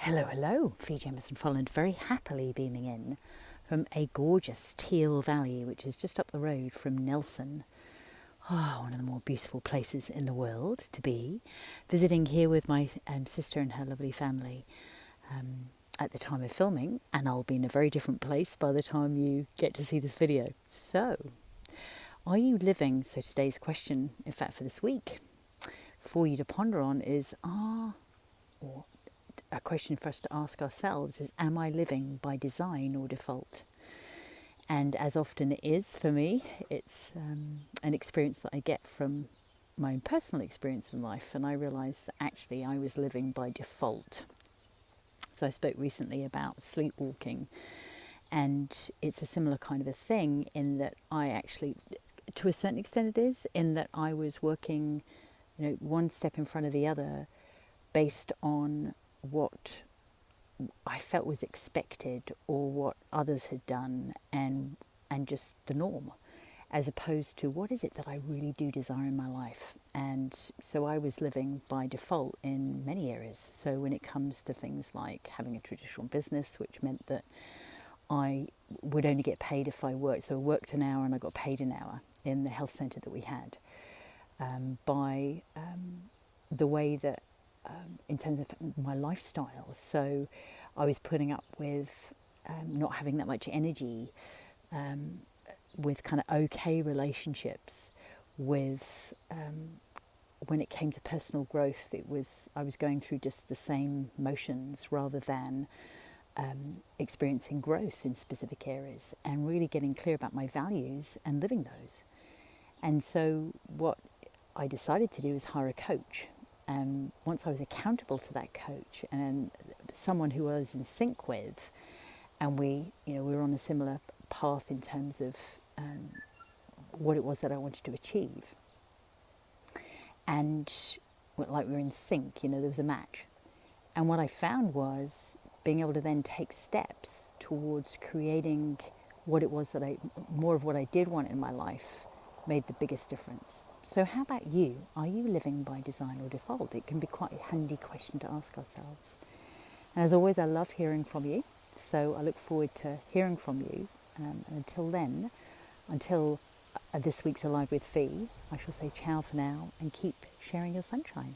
Hello, hello, Fee Jamieson-Folland, very happily beaming in from a gorgeous teal valley, which is just up the road from Nelson. Oh, one of the more beautiful places in the world to be. Visiting here with my sister and her lovely family at the time of filming, and I'll be in a very different place by the time you get to see this video. So, are you living? So today's question, in fact for this week, for you to ponder on is, a question for us to ask ourselves is, am I living by design or default? And as often it is for me, it's an experience that I get from my own personal experience in life, and I realised that actually I was living by default. So I spoke recently about sleepwalking, and it's a similar kind of a thing in that I actually, to a certain extent it is, in that I was working, one step in front of the other based on what I felt was expected or what others had done and just the norm, as opposed to what is it that I really do desire in my life. And so I was living by default in many areas. So when it comes to things like having a traditional business, which meant that I would only get paid if I worked. So I worked an hour and I got paid an hour in the health centre that we had. By the way that in terms of my lifestyle. So I was putting up with not having that much energy, with kind of okay relationships, with when it came to personal growth, I was going through just the same motions rather than experiencing growth in specific areas and really getting clear about my values and living those. And so what I decided to do is hire a coach. And once I was accountable to that coach and someone who I was in sync with, and we were on a similar path in terms of what it was that I wanted to achieve, and like we were in sync, there was a match. And what I found was being able to then take steps towards creating what it was that more of what I did want in my life made the biggest difference. So how about you? Are you living by design or default? It can be quite a handy question to ask ourselves. And as always, I love hearing from you. So I look forward to hearing from you. And until then, until this week's Alive with Fee, I shall say ciao for now and keep sharing your sunshine.